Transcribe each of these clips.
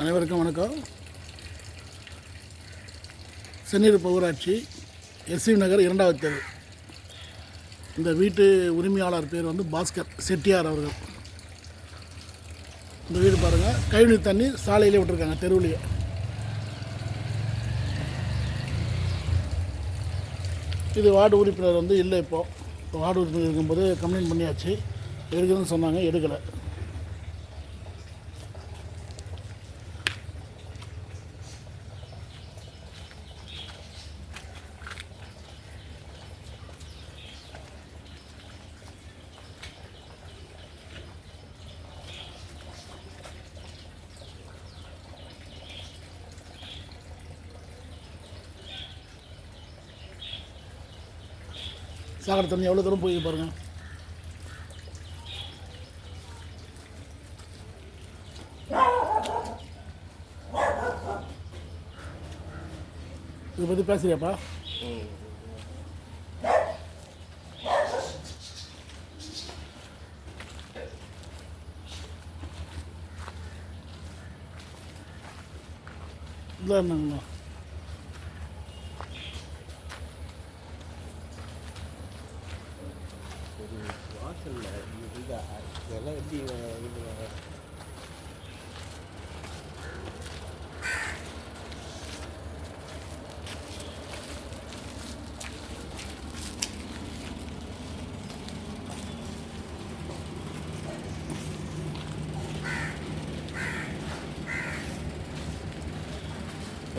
அனைவருக்கும் வணக்கம். செந்நீர் ஊராட்சி எஸ்வி நகர் 2வது தெரு. இந்த வீட்டு உரிமையாளர் பேர் வந்து பாஸ்கர் செட்டியார் அவர்கள். இந்த வீடு பாருங்கள், கழிவுநீர் தண்ணி சாலையிலே விட்டுருக்காங்க, தெருவிலேயே. இது வார்டு உறுப்பினர் வந்து இல்லை. இப்போ வார்டு உறுப்பினர் இருக்கும்போது கம்ப்ளைண்ட் பண்ணியாச்சு, எடுக்கிறதுன்னு சொன்னாங்க, எடுக்கலை. சாகர தண்ணி எவ்வளோ தூரம் போய் பாருங்கள். இதை பற்றி பேசுறியாப்பா? இல்லை என்னங்கண்ணா, இதெல்லாம் எப்படி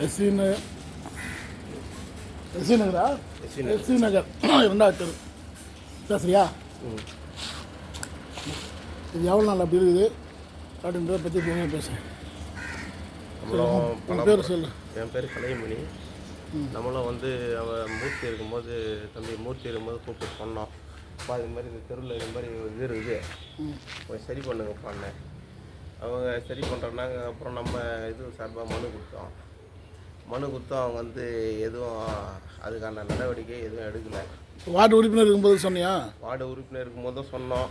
எஸ்வி நகரா? எஸ்வி நகர் 2வது தெரு. பேசுறியா? இது எவ்வளோ நாள் அப்படி இருக்குது அப்படின்றத பற்றி பேசுகிறேன். பேர் சொல்லு. என் பேர் கலைமணி. நம்மளும் வந்து அவன் மூர்த்தி இருக்கும்போது, தம்பி மூர்த்தி இருக்கும்போது கூப்பிட்டு சொன்னோம், அப்பா இது மாதிரி இந்த தெருவில் இது மாதிரி இது இருக்குது, கொஞ்சம் சரி பண்ணுங்கப்பான்னு. அவங்க சரி பண்ணுறோன்னாங்க. அப்புறம் நம்ம இது சார்பாக மனு கொடுத்தோம். அவங்க வந்து எதுவும் அதுக்கான நடவடிக்கை எதுவும் எடுக்கலை. வார்டு உறுப்பினர் இருக்கும்போது சொன்னியா? வார்டு உறுப்பினர் இருக்கும்போது தான் சொன்னோம்.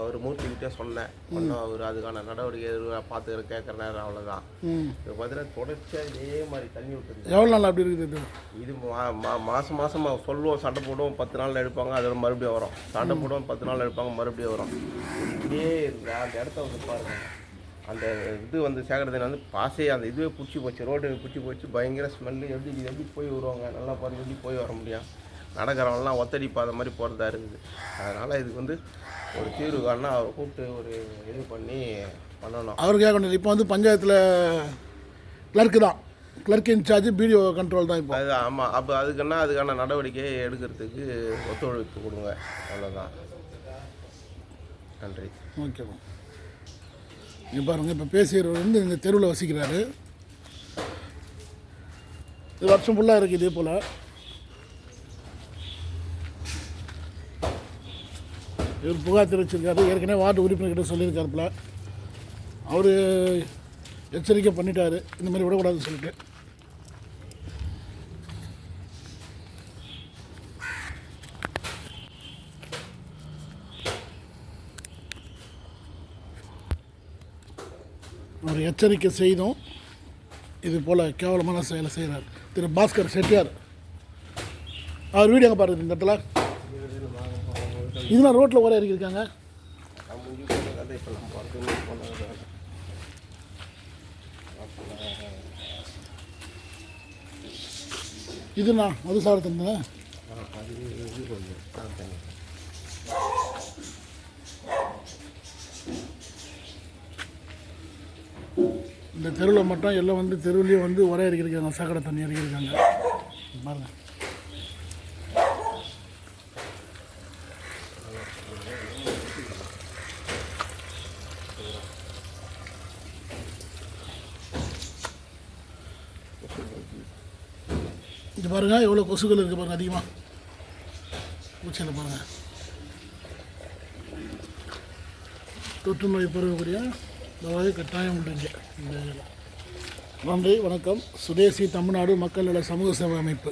அவர் மூர்த்திக்கிட்டே சொன்னேன், ஒன்றும் அவர் அதுக்கான நடவடிக்கை எதுவும் பார்த்துக்கிற கேட்குற நேரம் அவ்வளோதான். இப்போ பார்த்தீங்கன்னா தொடர்ச்சியாக இதே மாதிரி தண்ணி விட்டுருக்கு. எவ்வளோ நாள் அப்படி இருக்குது? இது மாதம் சொல்லுவோம், சண்டை போடுவோம், 10 நாளில் எடுப்பாங்க, அதோட மறுபடியும் வரும். சண்டை போடுவோம், 10 நாள் எடுப்பாங்க, மறுபடியும் வரும். இப்படியே இருக்குது. அந்த இடத்த வந்து பாருங்கள், அந்த இது வந்து சேகரத்தில் வந்து பாசே அந்த இதுவே பிடிச்சி போச்சு, ரோடு பிடிச்சி போச்சு, பயங்கர ஸ்மெல்லு. எப்படி போய் வருவாங்க, நல்லா பாருங்கள், எப்படி போய் வர முடியும்? நடக்கிறவங்களாம் ஒத்தடிப்பாத மாதிரி போகிறதா இருக்குது. அதனால் இதுக்கு வந்து ஒரு தீர்வு காரணம் அவரை கூப்பிட்டு ஒரு இது பண்ணணும். அவர் கேட்கணும். இப்போ வந்து பஞ்சாயத்தில் கிளர்க் இன்சார்ஜ், பிடிஓ கண்ட்ரோல் தான் இப்போ. அது ஆமாம். அப்போ அதுக்கான நடவடிக்கையை எடுக்கிறதுக்கு ஒத்துழைப்பு கொடுங்க, அவ்வளோதான். நன்றி. ஓகேப்பா. இங்கே பாருங்கள், இப்போ பேசியவர் வந்து இந்த தெருவில் வசிக்கிறாரு. இது வருஷம் ஃபுல்லாக இருக்குது இதே போல். இவர் புகார் தெரிவிச்சிருக்காரு. ஏற்கனவே வார்டு உறுப்பினர்கிட்ட சொல்லியிருக்காருப்பில். அவர் எச்சரிக்கை பண்ணிட்டார், இந்த மாதிரி விடக்கூடாதுன்னு சொல்லிட்டு. அவர் எச்சரிக்கை செய்தும் இது போல் கேவலமான செயலை செய்கிறார் திரு பாஸ்கர் செட்டியார். அவர் வீடு எங்கே பாருங்க, இந்த இடத்துல இதெல்லாம் ரோட்டில் ஓர இறக்கியிருக்காங்க. இதுண்ணா மதுசார தண்ணி. இந்த தெருவில் மட்டும் எல்லாம் வந்து தெருவிலேயே வந்து ஒரே இறக்கியிருக்காங்க, சாக்கடை தண்ணி இறக்கியிருக்காங்க பாருங்கள். இது பாருங்கள், எவ்வளோ கொசுக்கள் இருக்குது பாருங்கள், அதிகமாக பூச்சியில் பாருங்கள். தொற்று நோய் பரவக்கூடிய இந்த கட்டாயம் உண்டுங்க இந்த இதில். நன்றி, வணக்கம். சுதேசி தமிழ்நாடு மக்கள் நல சமூக சேவை அமைப்பு.